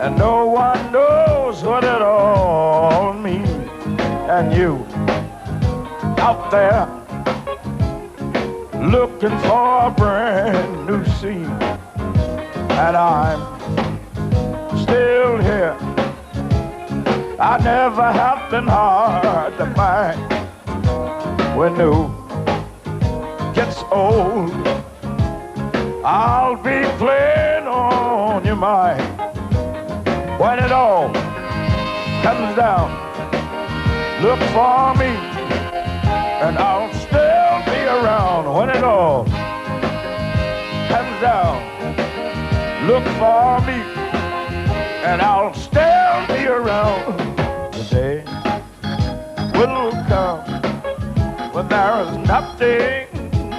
and no one knows what it all means. And you out there looking for a brand new scene, and I'm still here. I never have been hard to find. When new gets old, I'll be playing on your mind. When it all comes down, look for me, and I'll still be around. When it all comes down, look for me, and I'll still be around. The day will come when there is nothing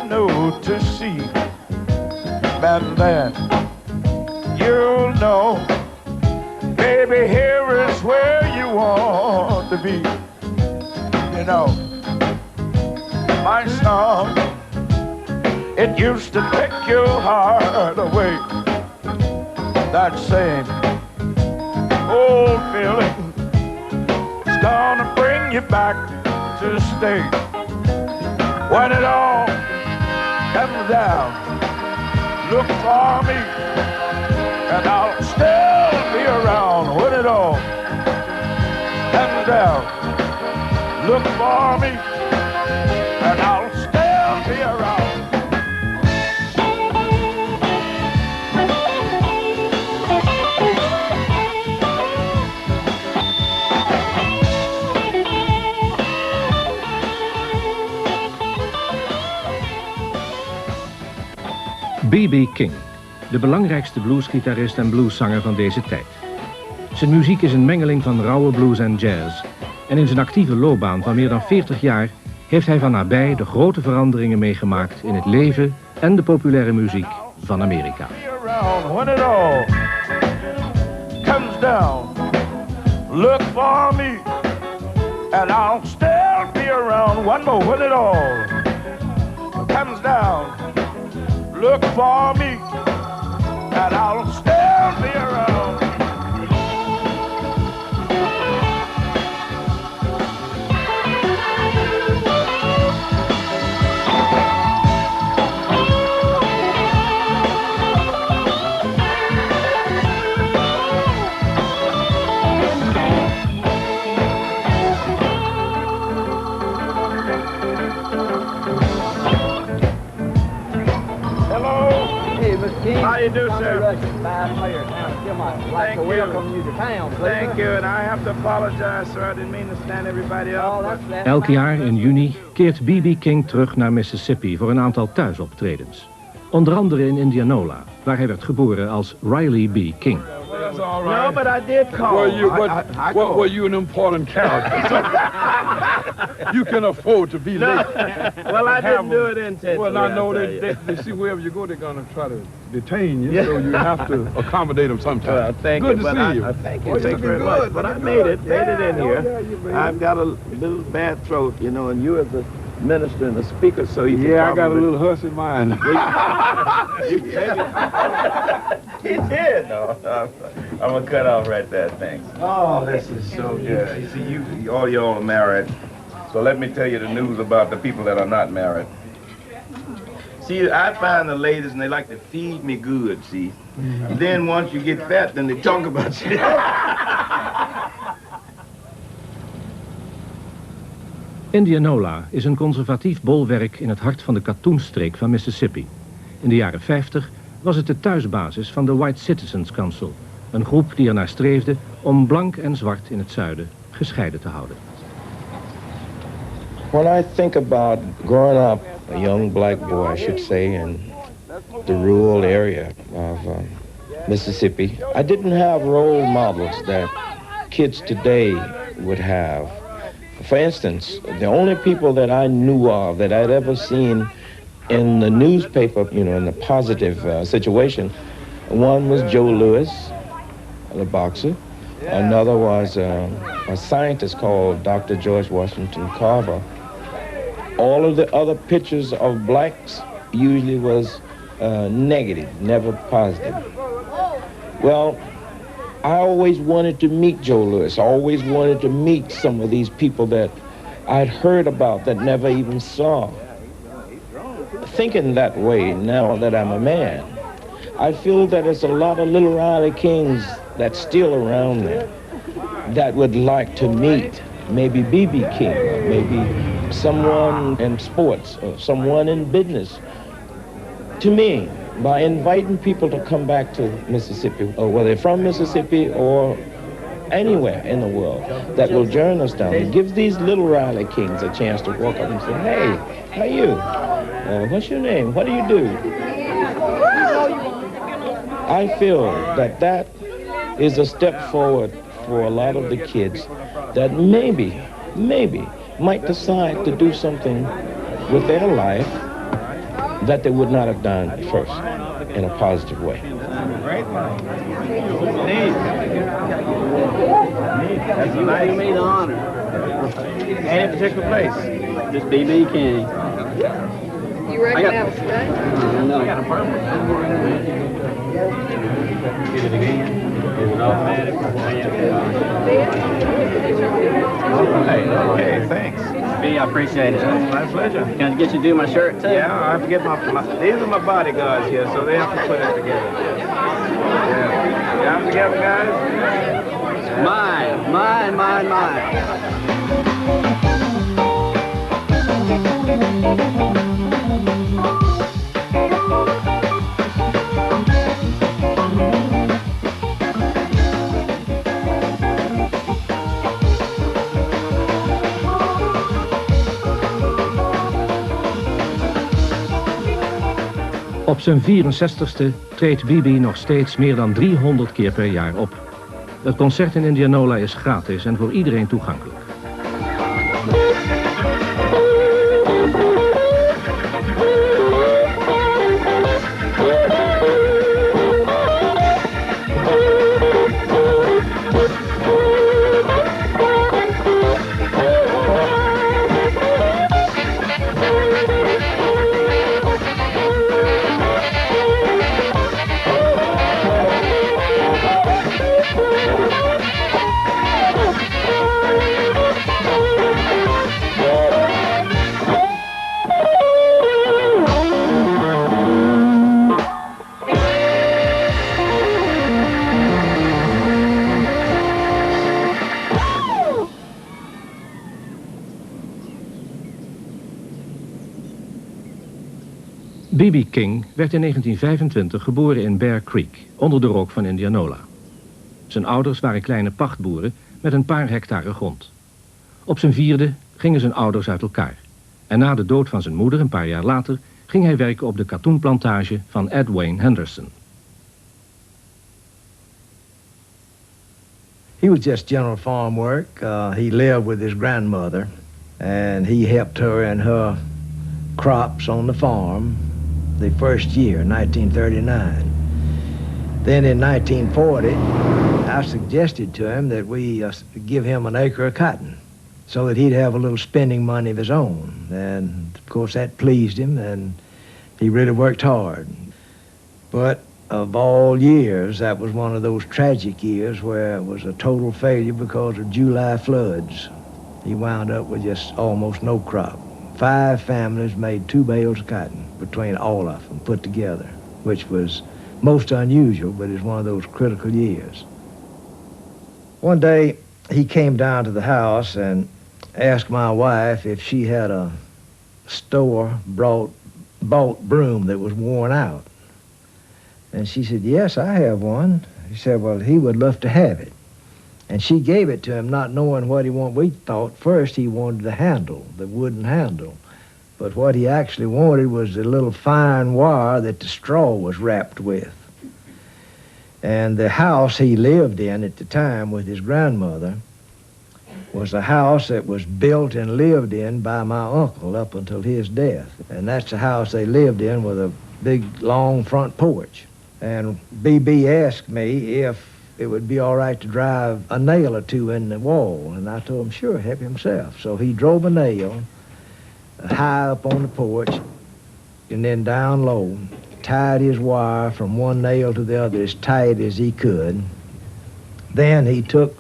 new to see, and then you'll know, baby, here is where you want to be. You know, my song, it used to take your heart away. That same old feeling is gonna bring you back to stay. When it all comes down, look for me, and I'll still be around. When it all comes down, look for me, and I'll still be around. B.B. King, de belangrijkste bluesgitarist en blueszanger van deze tijd. Zijn muziek is een mengeling van rauwe blues en jazz. En in zijn actieve loopbaan van meer dan 40 jaar heeft hij van nabij de grote veranderingen meegemaakt in het leven en de populaire muziek van Amerika. When it all comes down, look for me, and I'll still be around. One more, when it all comes down, look for me, and I'll still be around. How you do, sir? Thank you. Thank you, and I have to apologize, sir. I didn't mean to stand everybody up. Elk jaar in juni keert B.B. King terug naar Mississippi voor een aantal thuisoptredens. Onder andere in Indianola, waar hij werd geboren als Riley B. King. No, but I did call. Well, you're an important character. So you can afford to be late. Well, I didn't do it intentionally. Well, I know they see wherever you go, they're going to try to detain you, so you have to accommodate them sometimes. Thank good you, to see you. Thank you, thank you very much. But I made it in here. I've got a little bad throat, you know, and you as a minister and a speaker, so you can I got a little hush in mine. He did. No, I'm gonna cut off right there. Thanks. Oh, this is so good. You see, all y'all are married, so let me tell you the news about the people that are not married. See, I find the ladies and they like to feed me good. See, then once you get fat, then they talk about you. Indianola is een conservatief bolwerk in het hart van de katoenstreek van Mississippi. In de jaren 50 was het de thuisbasis van de White Citizens Council, een groep die ernaar streefde om blank en zwart in het zuiden gescheiden te houden. When I think about growing up, a young black boy, I should say, in the rural area of Mississippi, I didn't have role models that kids today would have. For instance, the only people that I knew of that I'd ever seen in the newspaper, you know, in a positive situation, one was Joe Louis, the boxer. Another was a scientist called Dr. George Washington Carver. All of the other pictures of blacks usually was negative, never positive. Well, I always wanted to meet Joe Louis. I always wanted to meet some of these people that I'd heard about that never even saw. Thinking that way now that I'm a man, I feel that there's a lot of little Riley Kings that's still around there that would like to meet maybe B.B. King, or maybe someone in sports, or someone in business. To me, by inviting people to come back to Mississippi, or whether they're from Mississippi or anywhere in the world, that will join us down. It gives these little Riley Kings a chance to walk up and say, hey, how are you? What's your name? What do you do? I feel that that is a step forward for a lot of the kids that maybe might decide to do something with their life that they would not have done first in a positive way. Great. That's a nice. You made the honor. Any particular place? Just B.B. King. You reckon to have a stay? I got a apartment. Get it again. Is it automatic? Okay, thanks. B, I appreciate it. My pleasure. Can I get you to do my shirt too? Yeah, I have to get these are my bodyguards here, so they have to put it together. Yeah. You have together, guys? Mine. Op zijn 64ste treedt B.B. nog steeds meer dan 300 keer per jaar op. Het concert in Indianola is gratis en voor iedereen toegankelijk. B.B. King werd in 1925 geboren in Bear Creek, onder de rook van Indianola. Zijn ouders waren kleine pachtboeren met een paar hectare grond. Op zijn 4e gingen zijn ouders uit elkaar. En na de dood van zijn moeder, een paar jaar later, ging hij werken op de katoenplantage van Ed Wayne Henderson. He was just general farm work. He lived with his grandmother, and he helped her in her crops on the farm the first year, 1939. Then in 1940, I suggested to him that we give him an acre of cotton so that he'd have a little spending money of his own. And of course that pleased him, and he really worked hard. But of all years, that was one of those tragic years where it was a total failure because of July floods. He wound up with just almost no crop. 5 families made 2 bales of cotton between all of them put together, which was most unusual, but it's one of those critical years. One day, he came down to the house and asked my wife if she had a store-bought broom that was worn out. And she said, yes, I have one. He said, well, he would love to have it. And she gave it to him, not knowing what he wanted. We thought first he wanted the handle, the wooden handle. But what he actually wanted was the little fine wire that the straw was wrapped with. And the house he lived in at the time with his grandmother was a house that was built and lived in by my uncle up until his death. And that's the house they lived in with a big, long front porch. And B.B. asked me if it would be all right to drive a nail or 2 in the wall. And I told him, sure, help himself. So he drove a nail high up on the porch and then down low, tied his wire from one nail to the other as tight as he could, Then he took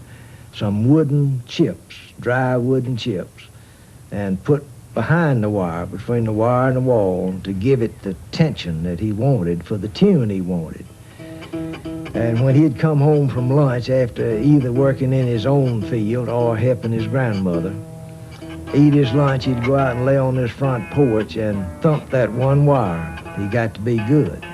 some wooden chips, dry wooden chips, and put behind the wire, between the wire and the wall, to give it the tension that he wanted for the tune he wanted. And when he'd come home from lunch after either working in his own field or helping his grandmother, eat his lunch, he'd go out and lay on his front porch and thump that one wire. He got to be good.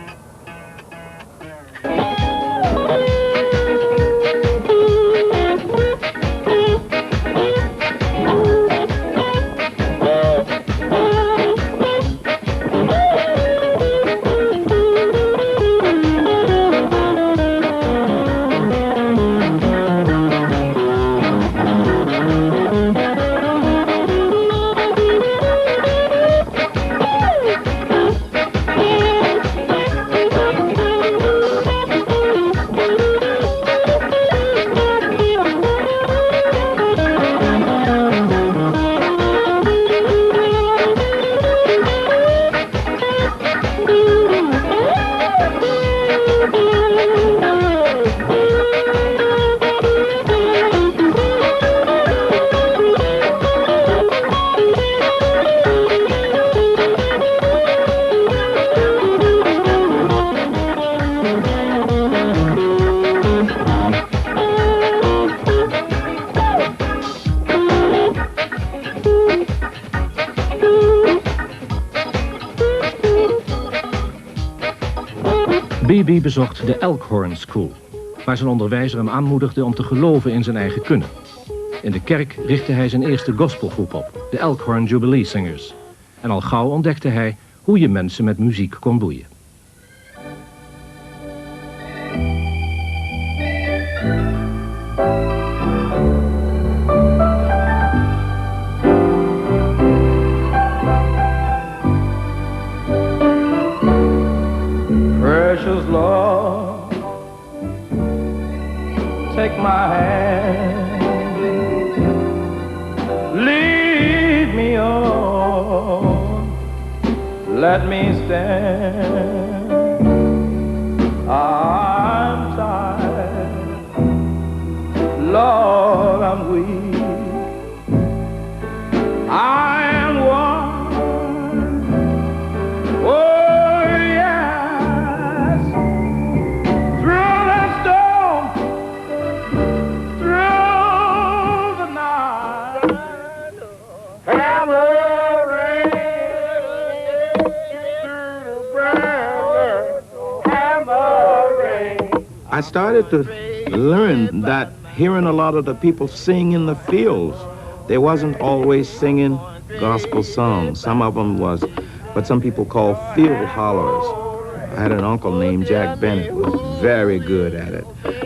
B.B. bezocht de Elkhorn School, waar zijn onderwijzer hem aanmoedigde om te geloven in zijn eigen kunnen. In de kerk richtte hij zijn eerste gospelgroep op, de Elkhorn Jubilee Singers. En al gauw ontdekte hij hoe je mensen met muziek kon boeien. Precious Lord, take my hand, lead me on, let me stand. I'm tired, Lord, I'm weak, I am worn, oh yes, through the storm, through the night, and the rain, through the weather, and the rain. I started to learn that hearing a lot of the people sing in the fields, they wasn't always singing gospel songs. Some of them was what some people call field hollers. I had an uncle named Jack Bennett who was very good at it,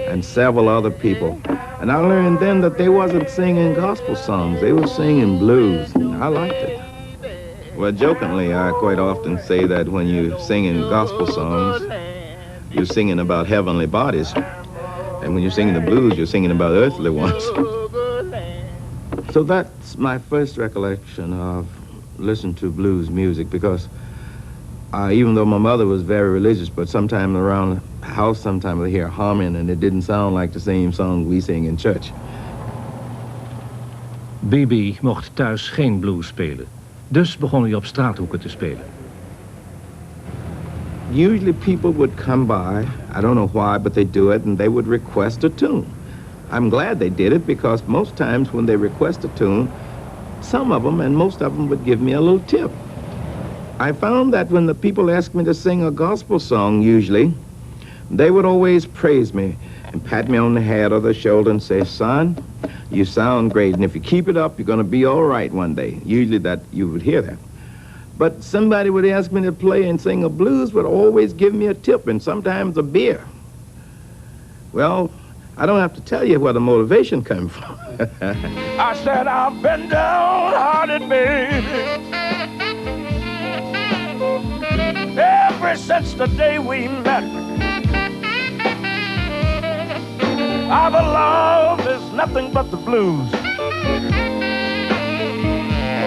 and several other people. And I learned then that they wasn't singing gospel songs, they were singing blues. I liked it. Well, jokingly, I quite often say that when you're singing gospel songs, you're singing about heavenly bodies. And when you're singing the blues, you're singing about earthly ones. So that's my first recollection of listening to blues music, because even though my mother was very religious, but sometime around the house, sometimes I hear humming, and it didn't sound like the same song we sing in church. B.B. mocht thuis geen blues spelen. Dus begon hij op straathoeken te spelen. Usually people would come by, I don't know why, but they do it, and they would request a tune. I'm glad they did it, because most times when they request a tune, some of them and most of them would give me a little tip. I found that when the people asked me to sing a gospel song, usually, they would always praise me and pat me on the head or the shoulder and say, "Son, you sound great, and if you keep it up, you're going to be all right one day." Usually that you would hear that. But somebody would ask me to play and sing a blues would always give me a tip, and sometimes a beer. Well, I don't have to tell you where the motivation came from. I said, I've been downhearted, baby, ever since the day we met. Our love is nothing but the blues.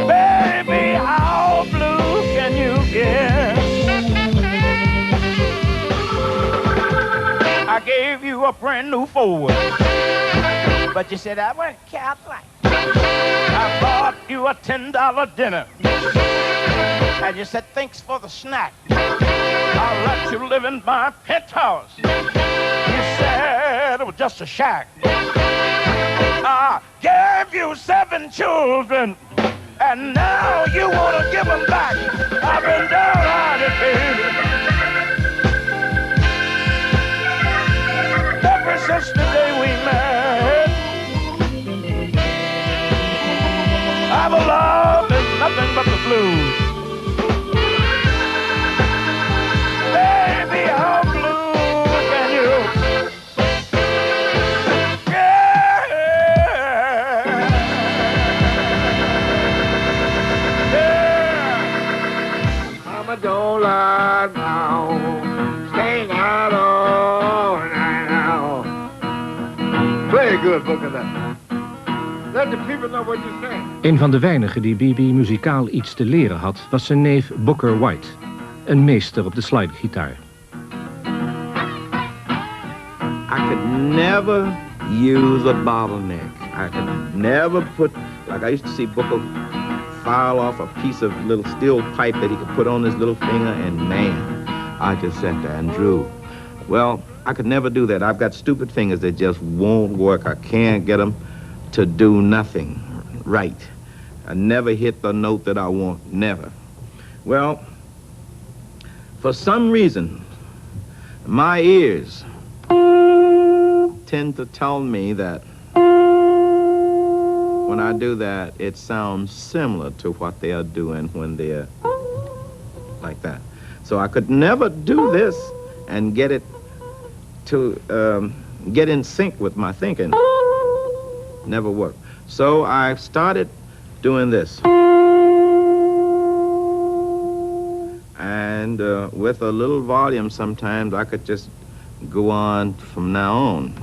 Baby, how blue can you get? I gave gave you a brand new Ford. But you said, I went Catholic. I bought you a $10 dinner. And you said, thanks for the snack. I'll let you live in my penthouse. You said it was just a shack. I gave you 7 children. And now you want to give them back. I've been downhearted, baby. Ever since the day we met, I've loved is nothing but the blues. Baby, how blue can you? Don't lie now, staying out all night now. Play a good book of that. Let the people know what you're saying. Een van de weinigen die B.B. muzikaal iets te leren had, was zijn neef Booker White, een meester op de slidegitaar. I could never use a bottleneck. I could never put, like I used to see Booker file off a piece of little steel pipe that he could put on his little finger, and man, I just sat there and drew. Well, I could never do that. I've got stupid fingers that just won't work. I can't get them to do nothing right. I never hit the note that I want, never. Well, for some reason, my ears tend to tell me that when I do that, it sounds similar to what they are doing when they're like that. So I could never do this and get it to get in sync with my thinking. Never worked. So I started doing this. And with a little volume sometimes I could just go on from now on.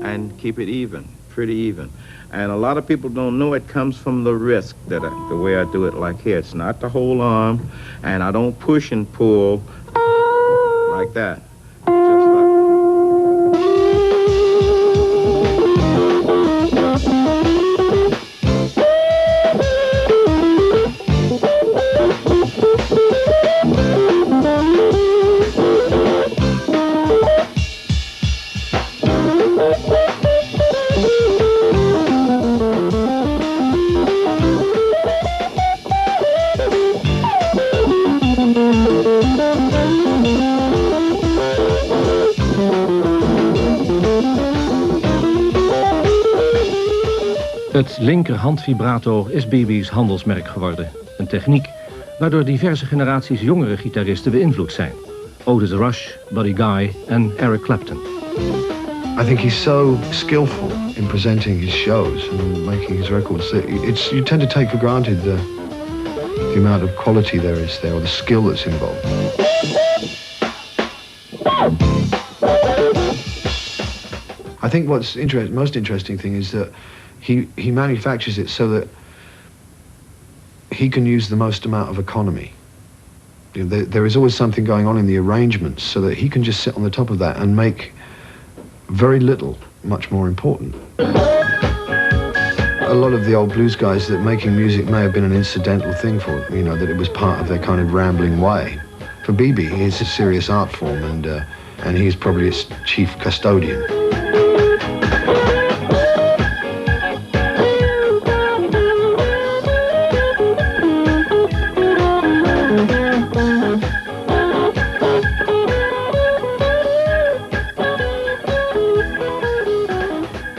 And keep it even, pretty even. And a lot of people don't know it comes from the wrist, the way I do it like here. It's not the whole arm, and I don't push and pull like that. Just like... Het linkerhandvibrato is B.B.'s handelsmerk geworden. Een techniek waardoor diverse generaties jongere gitaristen beïnvloed zijn. Otis Rush, Buddy Guy en Eric Clapton. I think he's so skillful in presenting his shows and making his records that you tend to take for granted the amount of quality there is there, or the skill that's involved. I think what's most interesting thing is that he manufactures it so that he can use the most amount of economy. You know, there is always something going on in the arrangements so that he can just sit on the top of that and make very little much more important. A lot of the old blues guys, that making music may have been an incidental thing for them, you know, that it was part of their kind of rambling way. For B.B., it's a serious art form, and he's probably its chief custodian.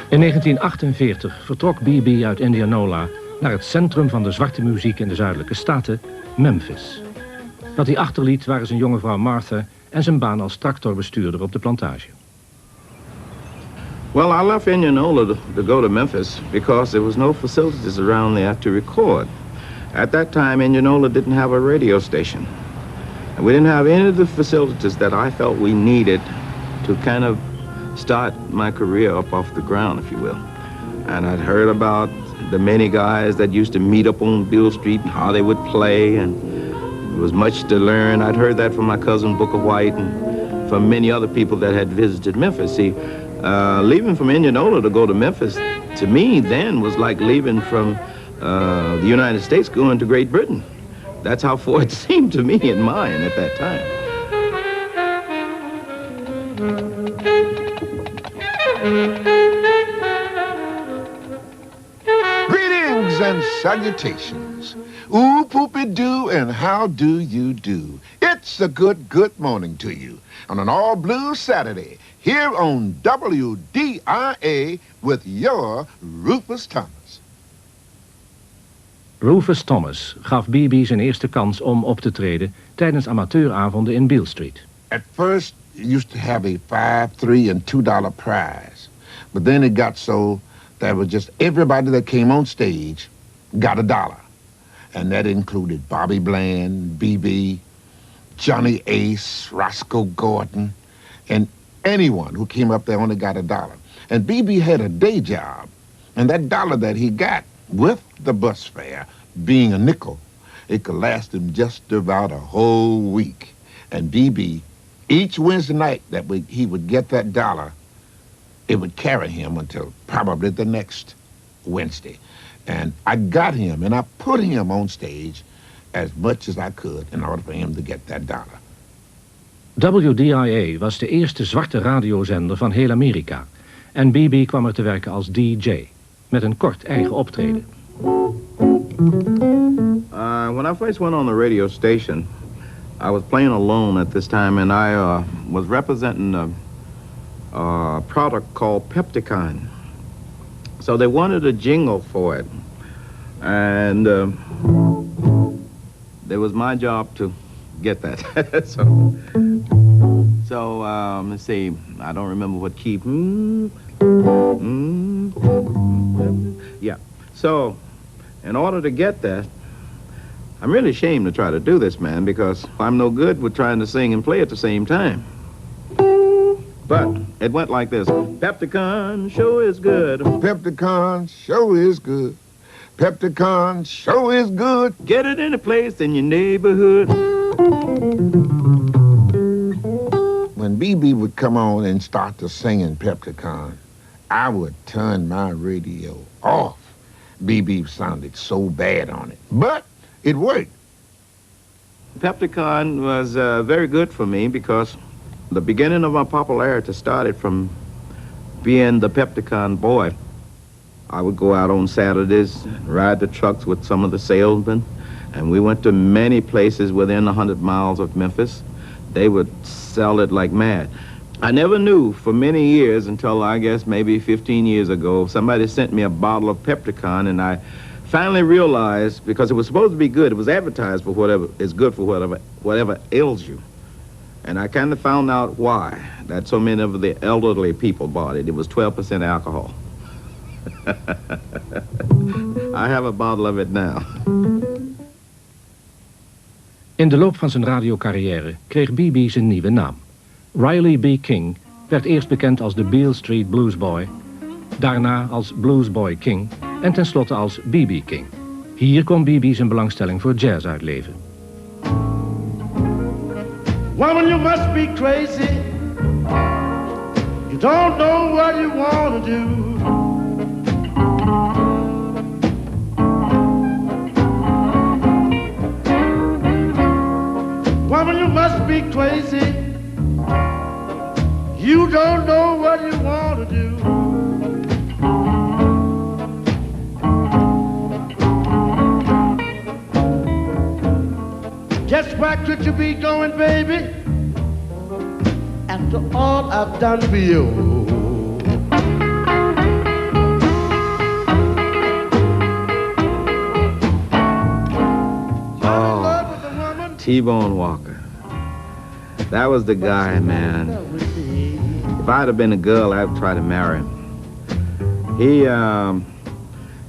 In 1948 vertrok B.B. uit Indianola naar het centrum van de zwarte muziek in de zuidelijke staten, Memphis. Wat hij achterliet waren zijn jonge vrouw Martha en zijn baan als tractorbestuurder op de plantage. Well, I left Indianola to go to Memphis because there was no facilities around there to record. At that time, Indianola didn't have a radio station. And we didn't have any of the facilities that I felt we needed to kind of start my career up off the ground, if you will. And I'd heard about the many guys that used to meet up on Beale Street and how they would play, and There was much to learn. I'd heard that from my cousin Booker White and from many other people that had visited Memphis. See, leaving from Indianola to go to Memphis, to me then, was like leaving from the United States going to Great Britain. That's how far it seemed to me and mine at that time. Greetings and salutations. Ooh, poopy doo, and how do you do? It's a good morning to you on an all-blue Saturday here on WDIA with your Rufus Thomas. Rufus Thomas gaf B.B. zijn eerste kans om op te treden tijdens amateuravonden in Beale Street. At first, you used to have a $5, $3, and $2 prize. But then it got so that was just everybody that came on stage got $1. And that included Bobby Bland, B.B., Johnny Ace, Roscoe Gordon, and anyone who came up there only got $1. And B.B. had a day job, and that $1 that he got with the bus fare being a nickel, it could last him just about a whole week. And B.B., each Wednesday night that he would get that $1, it would carry him until probably the next Wednesday. And I got him, and I put him on stage as much as I could in order for him to get that $1. WDIA was de eerste zwarte radiozender van heel Amerika. En B.B. kwam er te werken als DJ, met een kort eigen optreden. When I first went on the radio station, I was playing alone at this time, and I was representing a product called Pepticon. So they wanted a jingle for it, and it was my job to get that. so let's see, I don't remember what key. Yeah. So, in order to get that, I'm really ashamed to try to do this, man, because I'm no good with trying to sing and play at the same time. But it went like this. Pepticon show is good. Pepticon show is good. Pepticon show is good. Get it in a place in your neighborhood. When B.B. would come on and start to singing Pepticon, I would turn my radio off. B.B. sounded so bad on it. But it worked. Pepticon was very good for me because the beginning of my popularity started from being the Pepticon boy. I would go out on Saturdays, ride the trucks with some of the salesmen, and we went to many places within 100 miles of Memphis. They would sell it like mad. I never knew for many years until I guess maybe 15 years ago, somebody sent me a bottle of Pepticon, and I finally realized, because it was supposed to be good, it was advertised for whatever is good for whatever ails you. And I kind of found out why, that so many of the elderly people bought it. It was 12% alcohol. I have a bottle of it now. In de loop van zijn radiocarrière kreeg B.B. zijn nieuwe naam. Riley B. King werd eerst bekend als de Beale Street Bluesboy, daarna als Bluesboy King en tenslotte als B.B. King. Hier kon B.B. zijn belangstelling voor jazz uitleven. Woman, you must be crazy. You don't know what you want to do. Woman, you must be crazy. You don't know what you want to do. Just where could you be going, baby? After all I've done for you. Oh, T-Bone Walker. That was the guy, man. If I'd have been a girl, I'd try to marry him. He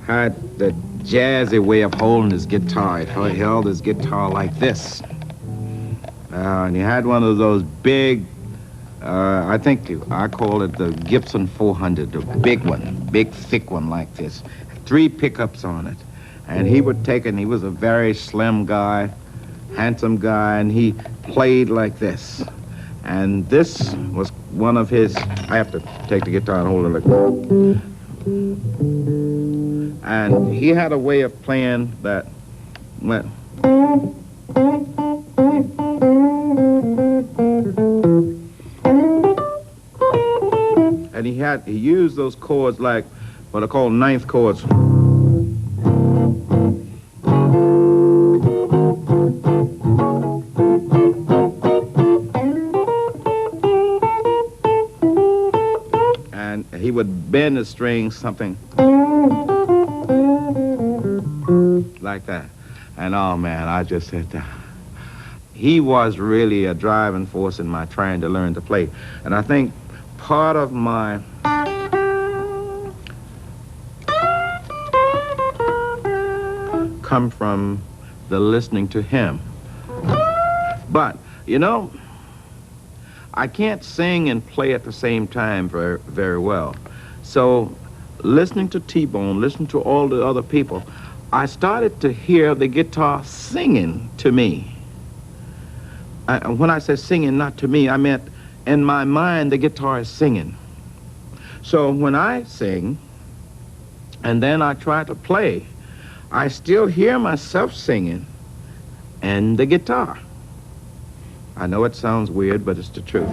had the jazzy way of holding his guitar. He held his guitar like this. And he had one of those big, I think I call it the Gibson 400, the big one, big thick one like this. 3 pickups on it. And he would take it, and he was a very slim guy, handsome guy, and he played like this. And this was one of his, I have to take the guitar and hold it like that. And he had a way of playing that went. And he used those chords like what are called ninth chords. And he would bend the strings something like that. And oh man, I just said that. He was really a driving force in my trying to learn to play. And I think part of my come from the listening to him. But, you know, I can't sing and play at the same time very, very well. So listening to T-Bone, listening to all the other people, I started to hear the guitar singing to me. When I said singing, not to me, I meant in my mind the guitar is singing. So when I sing, and then I try to play, I still hear myself singing and the guitar. I know it sounds weird, but it's the truth.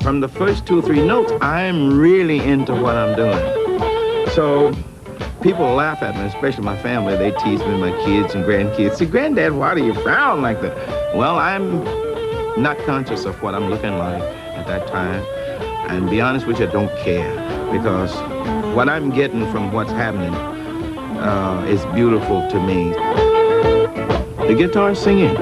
From the first 2 or 3 notes, I'm really into what I'm doing. So people laugh at me, especially my family. They tease me, my kids and grandkids. Say, Granddad, why do you frown like that? Well, I'm not conscious of what I'm looking like at that time. And to be honest with you, I don't care. Because what I'm getting from what's happening is beautiful to me. The guitar singing.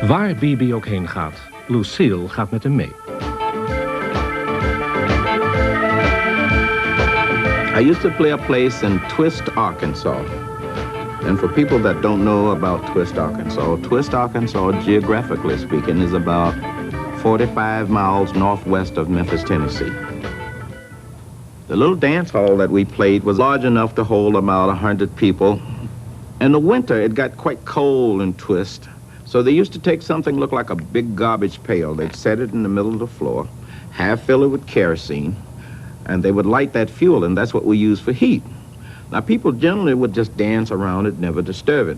Waar B.B. ook heen gaat, Lucille gaat met hem mee. I used to play a place in Twist, Arkansas. And for people that don't know about Twist, Arkansas, geographically speaking, is about 45 miles northwest of Memphis, Tennessee. The little dance hall that we played was large enough to hold about 100 people. In the winter, it got quite cold in Twist. So they used to take something look like a big garbage pail. They'd set it in the middle of the floor, half fill it with kerosene, and they would light that fuel, and that's what we use for heat. Now, people generally would just dance around it, never disturb it.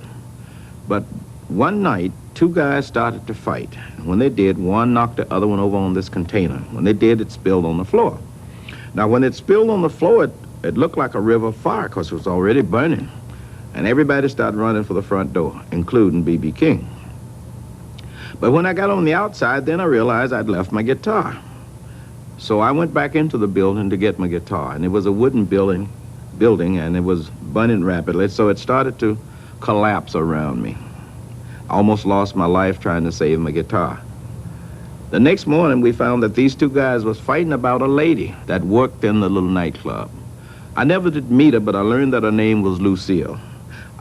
But one night, 2 guys started to fight. And when they did, one knocked the other one over on this container. When they did, it spilled on the floor. Now, when it spilled on the floor, it looked like a river of fire because it was already burning. And everybody started running for the front door, including B.B. King. But when I got on the outside, then I realized I'd left my guitar. So I went back into the building to get my guitar, and it was a wooden building, and it was burning rapidly, so it started to collapse around me. I almost lost my life trying to save my guitar. The next morning, we found that these 2 guys was fighting about a lady that worked in the little nightclub. I never did meet her, but I learned that her name was Lucille.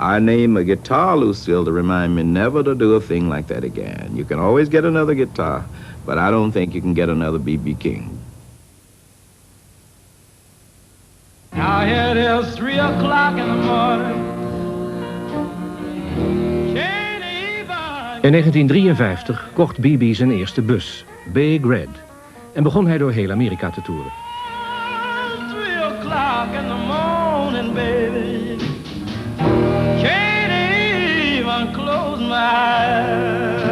I named a guitar Lucille to remind me never to do a thing like that again. You can always get another guitar, but I don't think you can get another B.B. King. Now it is 3 o'clock in the morning. In 1953 kocht B.B. zijn eerste bus, Big Red. En begon hij door heel Amerika te toeren. 3 o'clock in the morning, baby. Can't even close my eyes.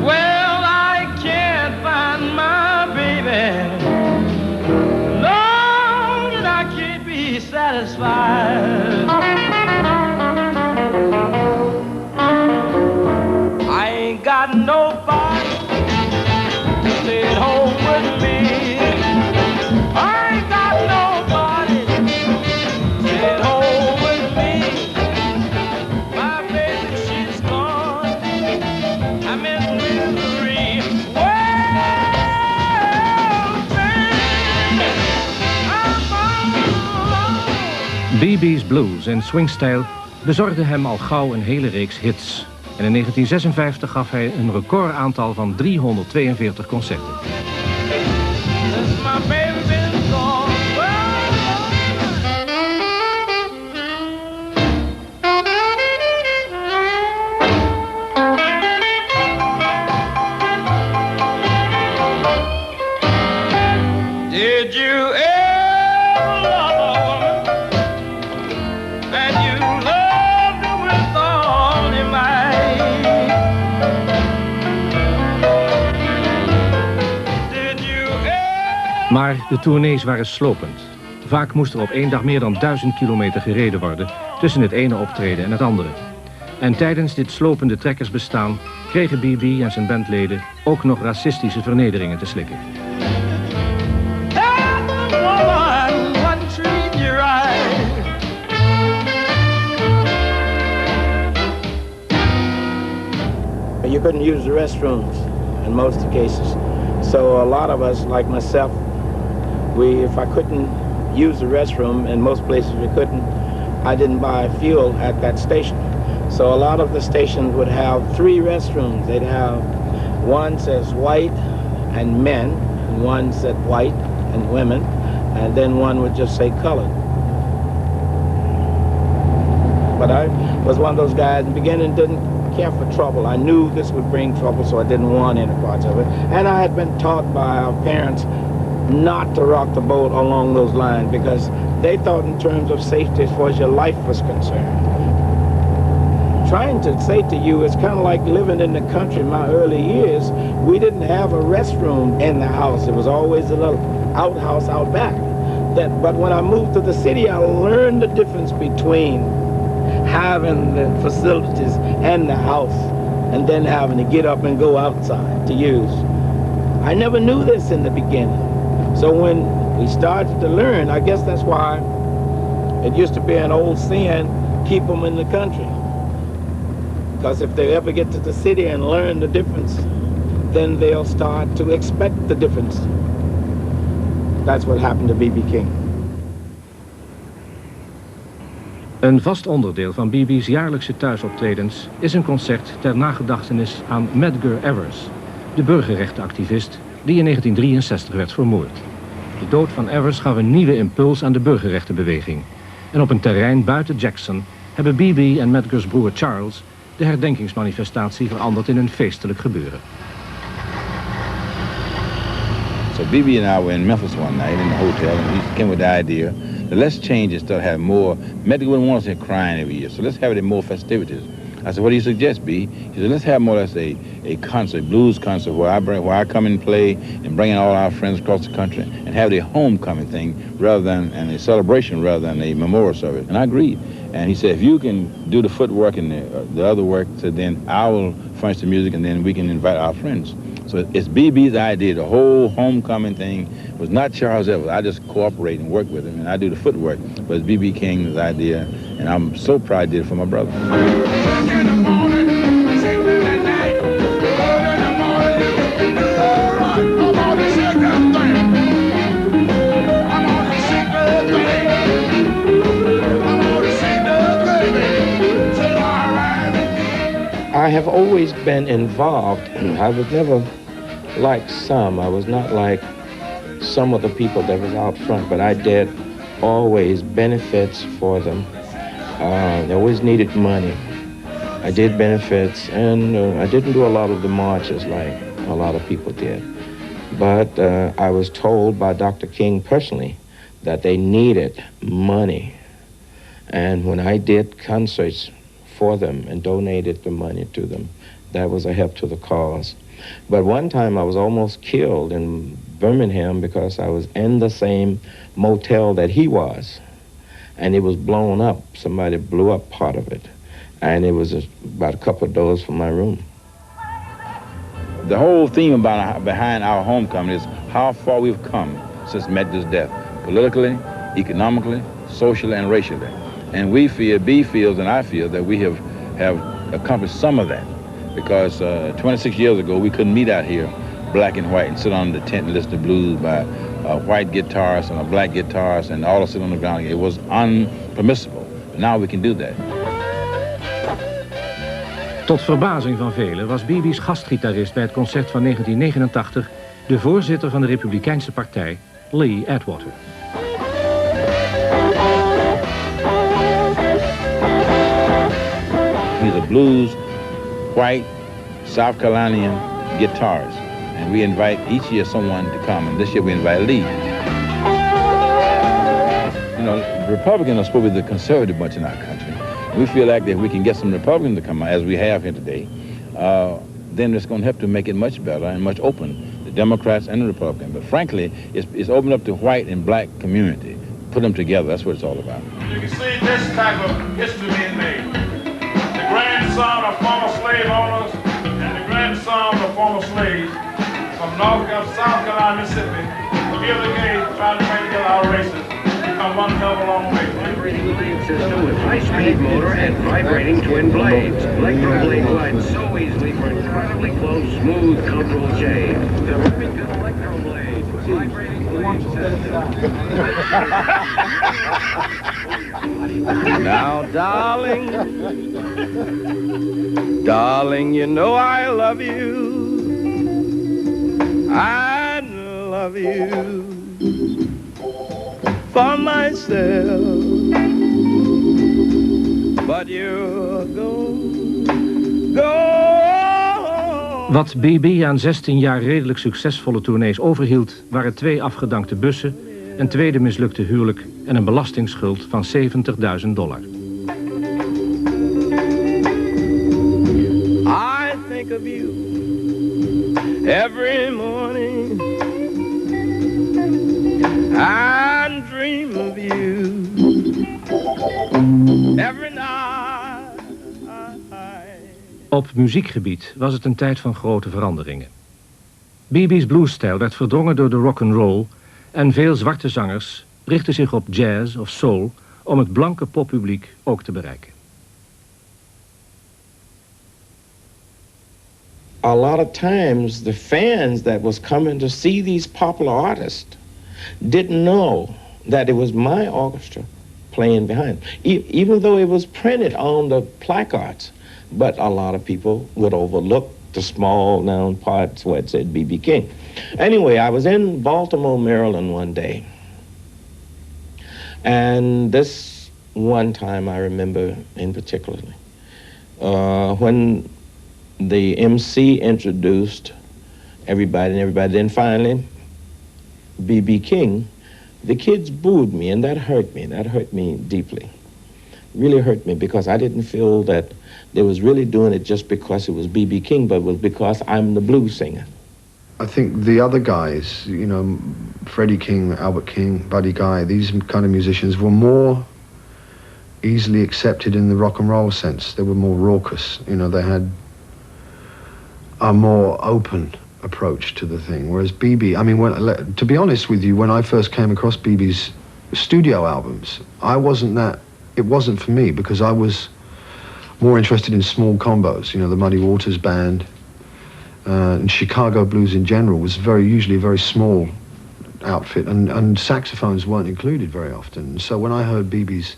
Well, I can't find my baby. Lord, and I can't be satisfied. I ain't got nobody to stay at home with me. I ain't got nobody to stay at home with me. My baby, she's gone. I'm in misery. Well, baby, I'm all alone. BB's blues en swingstijl bezorgden hem al gauw een hele reeks hits. En in 1956 gaf hij een recordaantal van 342 concerten. Since my baby been gone, did you ever love a woman and you loved her with all your might? Did you ever... Maar de tournees waren slopend. Vaak moest er op één dag meer dan 1000 kilometer gereden worden tussen het ene optreden en het andere. En tijdens dit slopende trekkersbestaan kregen BB en zijn bandleden ook nog racistische vernederingen te slikken. that woman wouldn't treat you right? You couldn't use the restrooms in most cases. So a lot of us, like myself, if I couldn't use the restroom, in most places we couldn't, I didn't buy fuel at that station. So a lot of the stations would have 3 restrooms. They'd have one says white and men, and one said white and women, and then one would just say colored. But I was one of those guys in the beginning didn't care for trouble. I knew this would bring trouble, so I didn't want any parts of it. And I had been taught by our parents not to rock the boat along those lines because they thought in terms of safety as far as your life was concerned. Trying to say to you, it's kind of like living in the country in my early years. We didn't have a restroom in the house. It was always a little outhouse out back. But when I moved to the city, I learned the difference between having the facilities and the house and then having to get up and go outside to use. I never knew this in the beginning. So when we started to learn, I guess that's why it used to be an old saying, keep them in the country. Because if they ever get to the city and learn the difference, then they'll start to expect the difference. That's what happened to B.B. King. Een vast onderdeel van BB's jaarlijkse thuisoptredens is een concert ter nagedachtenis aan Medgar Evers, de burgerrechtenactivist die in 1963 werd vermoord. De dood van Evers gaf een nieuwe impuls aan de burgerrechtenbeweging. En op een terrein buiten Jackson hebben BB en Medgar's broer Charles de herdenkingsmanifestatie veranderd in een feestelijk gebeuren. So BB and I were in Memphis one night in the hotel, and he came with the idea that let's change it, start having more. Medgar wouldn't want us to have crying every year, so let's have it in more festivities. I said, what do you suggest, B? He said, let's have more or less a concert, blues concert, where I come and play and bring in all our friends across the country and have the homecoming thing rather than, and a celebration rather than a memorial service. And I agreed. And he said, if you can do the footwork and the other work, so then I will furnish the music and then we can invite our friends. So it's BB's idea. The whole homecoming thing was not Charles Evers. I just cooperate and work with him, and I do the footwork. But it's B.B. King's idea, and I'm so proud I did it for my brother. I have always been involved. I was never like some. I was not like some of the people that was out front, but I did always benefits for them. They always needed money. I did benefits, and I didn't do a lot of the marches like a lot of people did. But I was told by Dr. King personally that they needed money. And when I did concerts for them and donated the money to them, that was a help to the cause. But one time I was almost killed in Birmingham because I was in the same motel that he was. And it was blown up. Somebody blew up part of it. And it was about a couple of doors from my room. The whole theme behind our homecoming is how far we've come since Medgar's death, politically, economically, socially, and racially. And we feel, B feels, and I feel that we have accomplished some of that. Because 26 years ago, we couldn't meet out here, black and white, and sit on the tent and listen to blues by a white guitarist and a black guitarist, and all sit on the ground. It was unpermissible. But now we can do that. Tot verbazing van velen was B.B.'s gastgitarist bij het concert van 1989 de voorzitter van de Republikeinse partij, Lee Atwater. He's a blues, white, South Carolinian guitarist. And we invite each year someone to come, and this year we invite Lee. You know, the Republicans are supposed to be the conservative bunch in our country. We feel like that if we can get some Republicans to come out, as we have here today, then it's going to help to make it much better and much open, the Democrats and the Republicans. But frankly, it's open up to white and black community. Put them together, that's what it's all about. You can see this type of history being made. The grandson of former slave owners and the grandson of former slaves from South Carolina, Mississippi, give the game, trying to bring together our races. Come one hell of a long way. Vibrating blade system with high-speed motor and vibrating twin blades. Electro-blade glides so easily for incredibly close, smooth, comfortable shave. The Remington Electro-blade. Vibrating blade system. Now, darling, darling, you know I love you. I love you. For myself, but you're gone. Wat B.B. aan 16 jaar redelijk succesvolle tournees overhield, waren 2 afgedankte bussen, een tweede mislukte huwelijk en een belastingsschuld van $70.000. I think of you every morning. I dream of you every night. Op muziekgebied was het een tijd van grote veranderingen. B.B.'s bluesstijl werd verdrongen door de rock'n'roll en veel zwarte zangers richtten zich op jazz of soul om het blanke poppubliek ook te bereiken. A lot of times the fans that was coming to see these popular artists didn't know that it was my orchestra playing behind. Even though it was printed on the placards, but a lot of people would overlook the small noun parts where it said B.B. King. Anyway, I was in Baltimore, Maryland one day. And this one time I remember in particular, when the MC introduced everybody, then finally B.B. King, the kids booed me, and that hurt me. That hurt me deeply. Really hurt me, because I didn't feel that they was really doing it just because it was B.B. King, but it was because I'm the blues singer. I think the other guys, you know, Freddie King, Albert King, Buddy Guy, these kind of musicians were more easily accepted in the rock and roll sense. They were more raucous, you know, they had a more open approach to the thing, whereas B.B., I mean, to be honest with you, when I first came across B.B.'s studio albums, it wasn't for me, because I was more interested in small combos, you know, the Muddy Waters Band, and Chicago blues in general was usually a very small outfit, and saxophones weren't included very often. So when I heard B.B.'s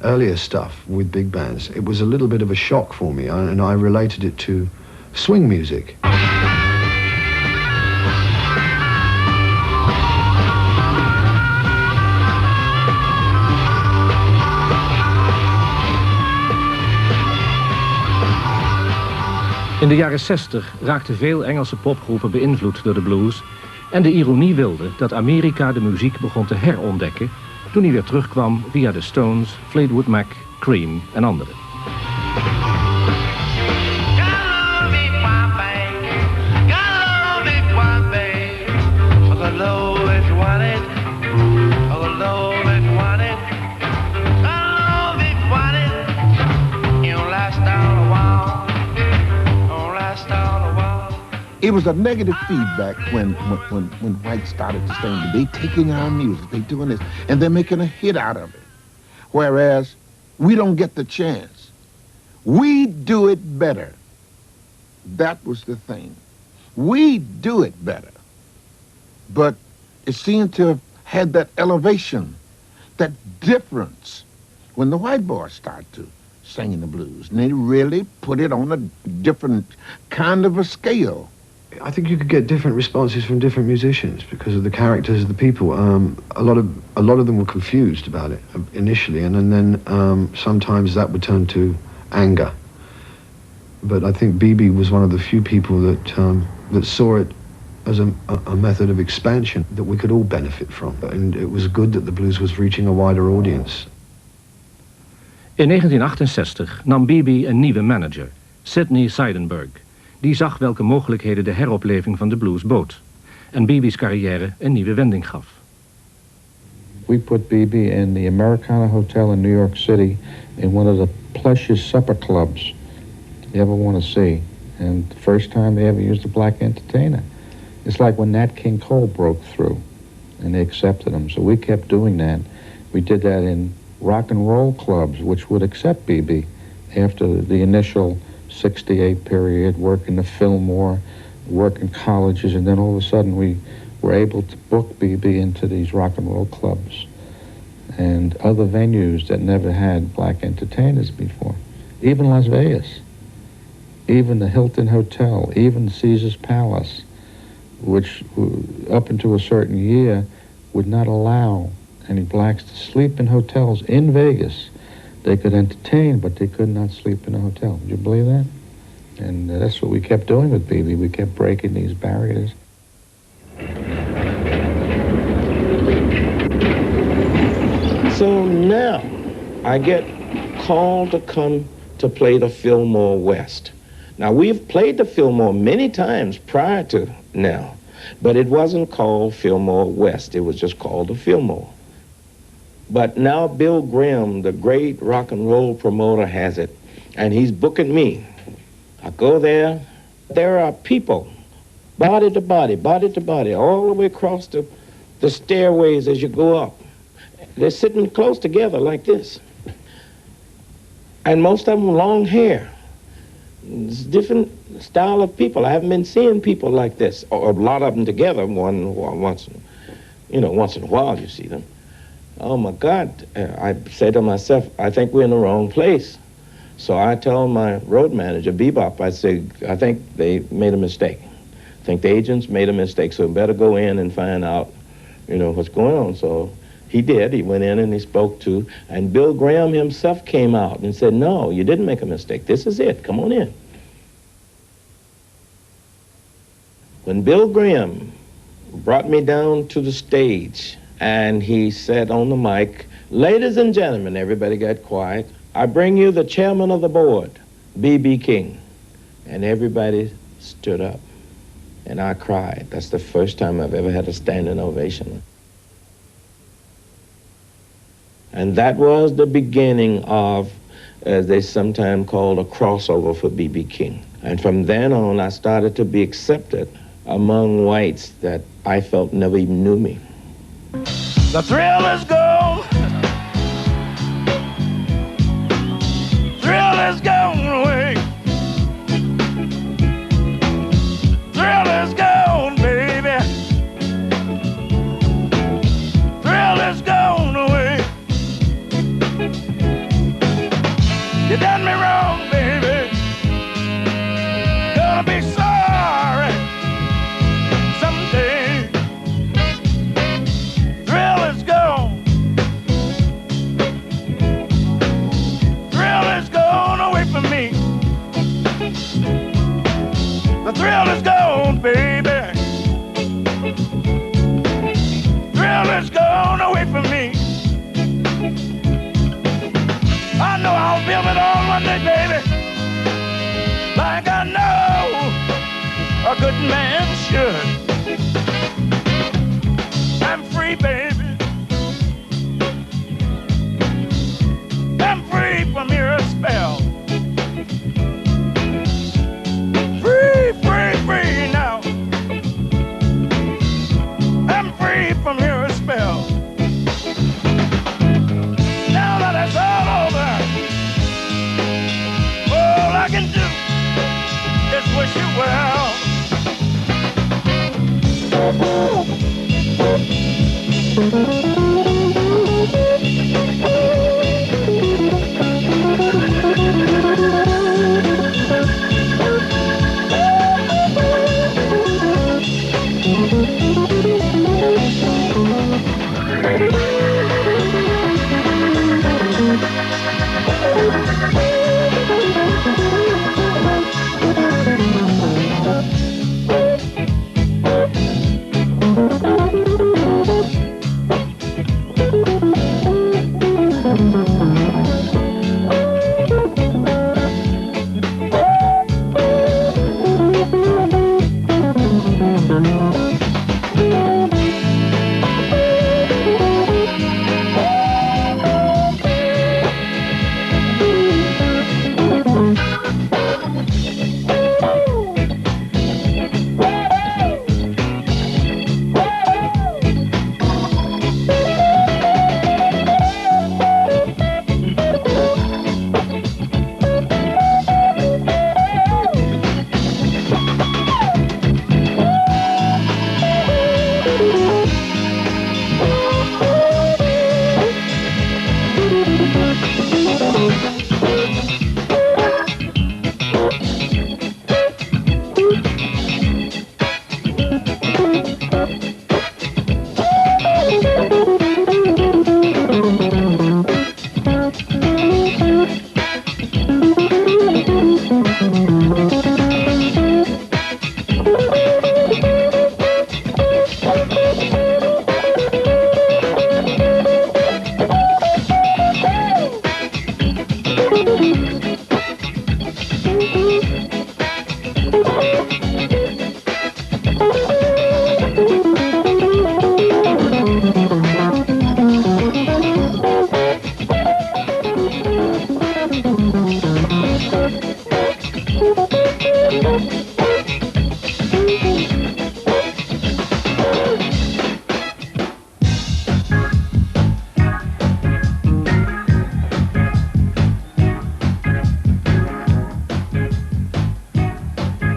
earlier stuff with big bands, it was a little bit of a shock for me, and I related it to swing music. In de jaren 60 raakten veel Engelse popgroepen beïnvloed door de blues en de ironie wilde dat Amerika de muziek begon te herontdekken toen hij weer terugkwam via de Stones, Fleetwood Mac, Cream en anderen. It was a negative feedback when whites started to say, they taking our music, they doing this, and they're making a hit out of it. Whereas we don't get the chance. We do it better. That was the thing. We do it better. But it seemed to have had that elevation, that difference, when the white boys started to sing the blues. And they really put it on a different kind of a scale. I think you could get different responses from different musicians because of the characters of the people. A lot of them were confused about it initially, and then sometimes that would turn to anger. But I think BB was one of the few people that saw it as a method of expansion that we could all benefit from. And it was good that the blues was reaching a wider audience. In 1968 nam BB een nieuwe manager, Sidney Seidenberg. Die zag welke mogelijkheden de heropleving van de blues bood. En BB's carrière een nieuwe wending gaf. We put BB in the Americana Hotel in New York City in one of the plushest supper clubs you ever want to see. And the first time they ever used a black entertainer. It's like when Nat King Cole broke through and they accepted him. So we kept doing that. We did that in rock and roll clubs, which would accept BB after the initial 68 period, work in the Fillmore, work in colleges, and then all of a sudden we were able to book BB into these rock and roll clubs and other venues that never had black entertainers before. Even Las Vegas, even the Hilton Hotel, even Caesar's Palace, which up until a certain year would not allow any blacks to sleep in hotels in Vegas. They could entertain, but they could not sleep in a hotel. Would you believe that? And that's what we kept doing with BB. We kept breaking these barriers. So now I get called to come to play the Fillmore West. Now we've played the Fillmore many times prior to now, but it wasn't called Fillmore West. It was just called the Fillmore. But now Bill Graham, the great rock and roll promoter, has it, and he's booking me. I go there. There are people, body to body, all the way across the stairways as you go up. They're sitting close together like this. And most of them long hair. It's different style of people. I haven't been seeing people like this, or a lot of them together once in a while you see them. Oh my God, I say to myself, I think we're in the wrong place. So I tell my road manager, Bebop, I say, I think they made a mistake. I think the agents made a mistake, so we better go in and find out, what's going on. So he did. He went in and he spoke to, and Bill Graham himself came out and said, no, you didn't make a mistake. This is it. Come on in. When Bill Graham brought me down to the stage, and he said on the mic, ladies and gentlemen, everybody got quiet. I bring you the chairman of the board, B.B. King. And everybody stood up. And I cried. That's the first time I've ever had a standing ovation. And that was the beginning of, as they sometimes called, a crossover for B.B. King. And from then on, I started to be accepted among whites that I felt never even knew me. The thrill is gone. Thrill is gone away. Thrill is gone, baby. Thrill is gone away. You done me wrong, baby. Gonna be sorry someday. Thrill is gone. good man should. I'm free, baby. I'm free from your spell. Free, free, free now. I'm free from your spell. Now that it's all over, all I can do is wish you well.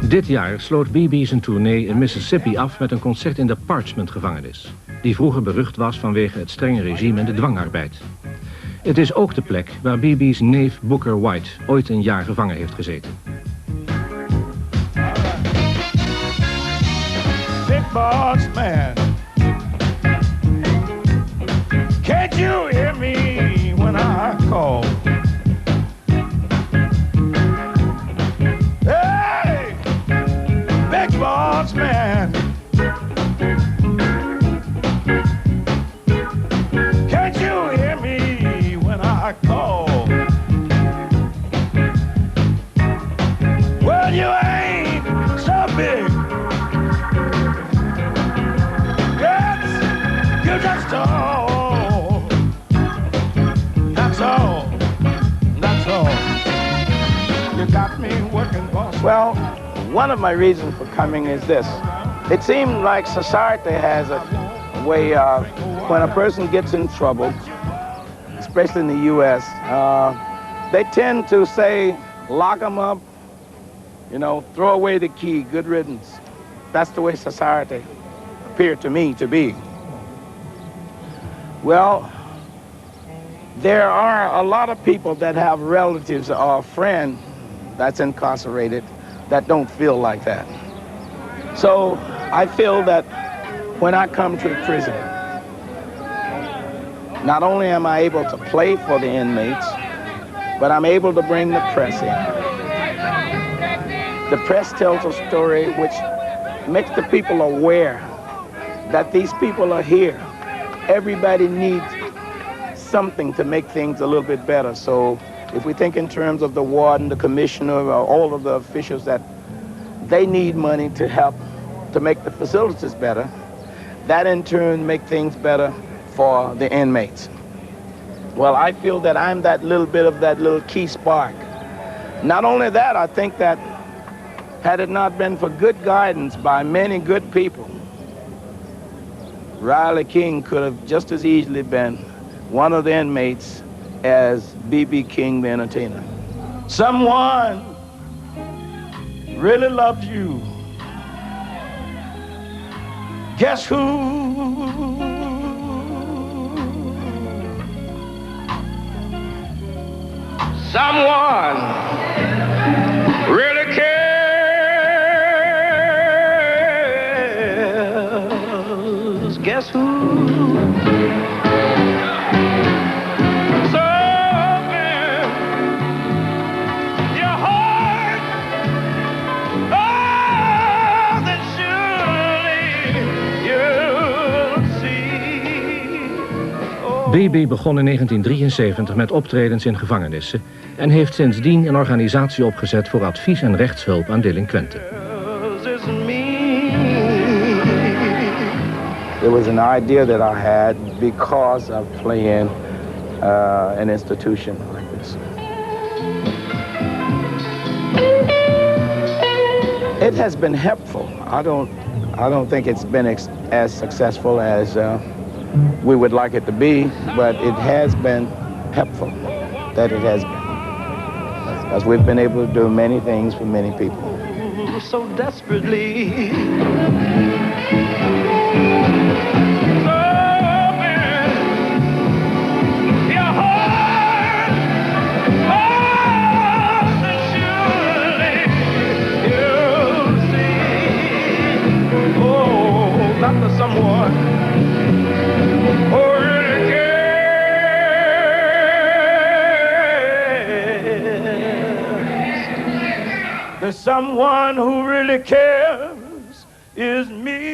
Dit jaar sloot BB zijn tournee in Mississippi af met een concert in de Parchman gevangenis, die vroeger berucht was vanwege het strenge regime en de dwangarbeid. Het is ook de plek waar BB's neef Booker White ooit een jaar gevangen heeft gezeten. Big boss man, can't you hear me when I call? Hey, big boss man, can't you hear me when I call? Well, you ain't so big. You just don't. That's all. That's all. You got me working, boss. Well, one of my reasons for coming is this. It seems like society has a way of, when a person gets in trouble, especially in the U.S., they tend to say, lock them up, you know, throw away the key, good riddance. That's the way society appeared to me to be. Well, there are a lot of people that have relatives or a friend that's incarcerated that don't feel like that. So I feel that when I come to a prison, not only am I able to play for the inmates, but I'm able to bring the press in. The press tells a story which makes the people aware that these people are here. Everybody needs something to make things a little bit better. So if we think in terms of the warden, the commissioner, all of the officials that they need money to help to make the facilities better. That in turn make things better for the inmates. Well, I feel that I'm that little bit of that little key spark. Not only that, I think that had it not been for good guidance by many good people, Riley King could have just as easily been one of the inmates as B.B. King the entertainer. Someone really loves you. Guess who? Someone really cares. Guess who? B.B. begon in 1973 met optredens in gevangenissen en heeft sindsdien een organisatie opgezet voor advies en rechtshulp aan delinquenten. It was an idea that I had because of playing an institution like this. It has been helpful. I don't think it's been as successful as we would like it to be, but it has been helpful that it has been. Because we've been able to do many things for many people. So desperately. Someone who really cares. The someone who really cares is me.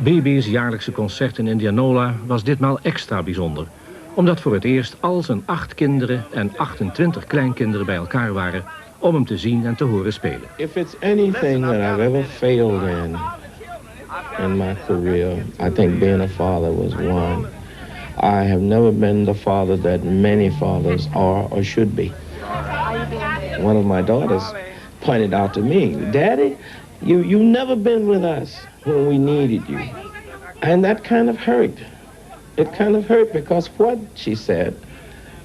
B.B.'s jaarlijkse concert in Indianola was ditmaal extra bijzonder, omdat voor het eerst al zijn 8 kinderen en 28 kleinkinderen bij elkaar waren om hem te zien en te horen spelen. If it's anything that I've ever failed in my career, I think being a father was one. I have never been the father that many fathers are or should be. One of my daughters pointed out to me, Daddy, you've never been with us when we needed you. And that kind of hurt. It kind of hurt because what she said,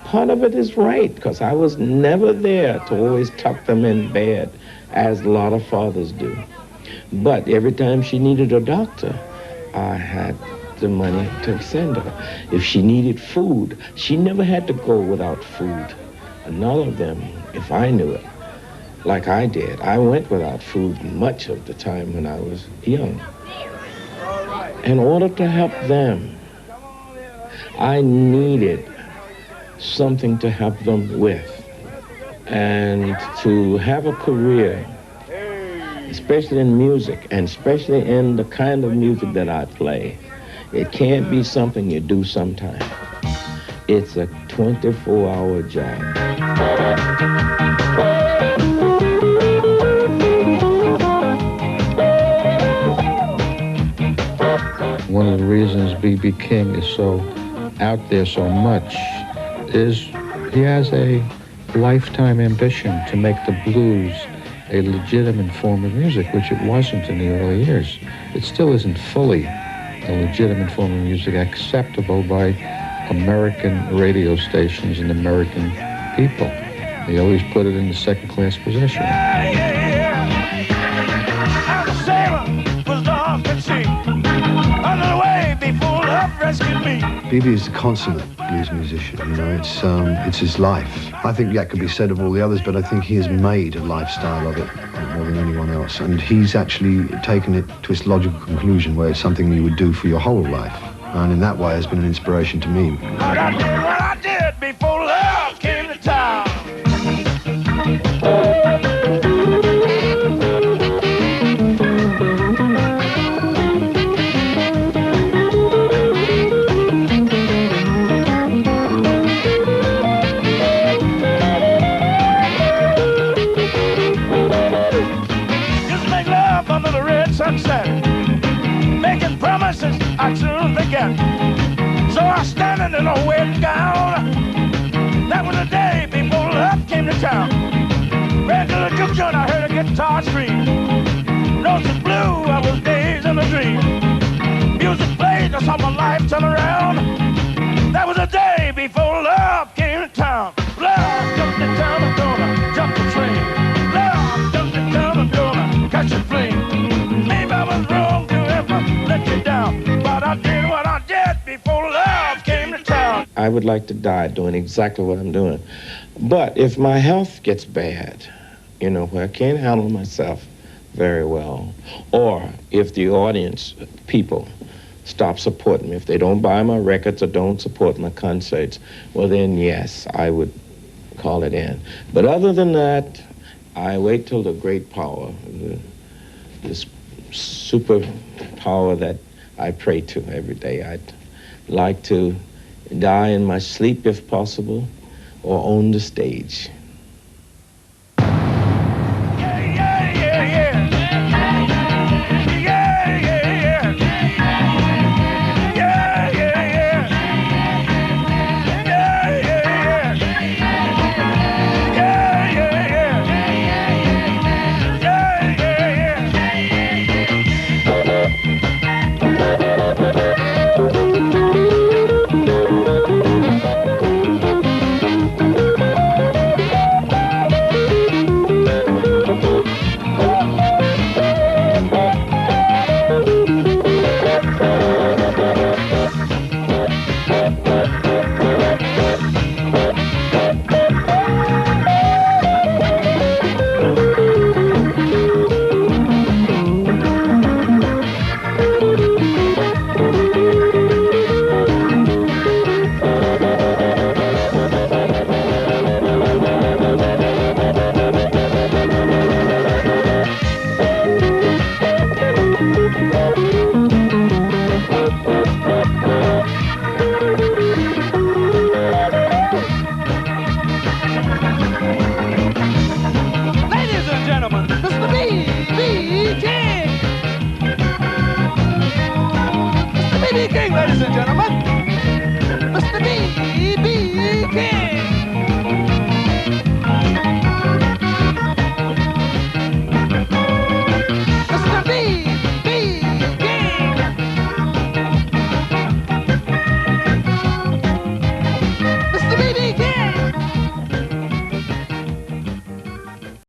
part of it is right, because I was never there to always tuck them in bed, as a lot of fathers do. But every time she needed a doctor, I had the money to send her. If she needed food, she never had to go without food. None of them, if I knew it, like I did. I went without food much of the time when I was young. In order to help them, I needed something to help them with. And to have a career, especially in music, and especially in the kind of music that I play, it can't be something you do sometime. It's a 24-hour job. One of the reasons B.B. King is so out there so much is he has a lifetime ambition to make the blues a legitimate form of music, which it wasn't in the early years. It still isn't fully a legitimate form of music acceptable by American radio stations and American people. They always put it in the second-class position. B.B. is the consummate blues musician, you know, it's his life. I think that could be said of all the others, but I think he has made a lifestyle of it more than anyone else. And he's actually taken it to its logical conclusion where it's something you would do for your whole life. And in that way has been an inspiration to me. What I did before love came to town. I soon forget. So I standing in a wedding gown. That was the day before love came to town. Ran to the juke joint, I heard a guitar scream. Notes was blue, I was dazed in a dream. Music played, I saw my life turn around. That was the day before love came to town. Love jumped in town, I'm gonna jump the train. Love jumped in town, I'm gonna catch a plane. Maybe I was wrong to ever let you down, but I did what I did before love came to town. I would like to die doing exactly what I'm doing. But if my health gets bad, you know, where I can't handle myself very well, or if the audience, people, stop supporting me, if they don't buy my records or don't support my concerts, well then, yes, I would call it in. But other than that, I wait till the great power, this super power that I pray to every day. I'd like to die in my sleep if possible, or on the stage. Ladies and gentlemen.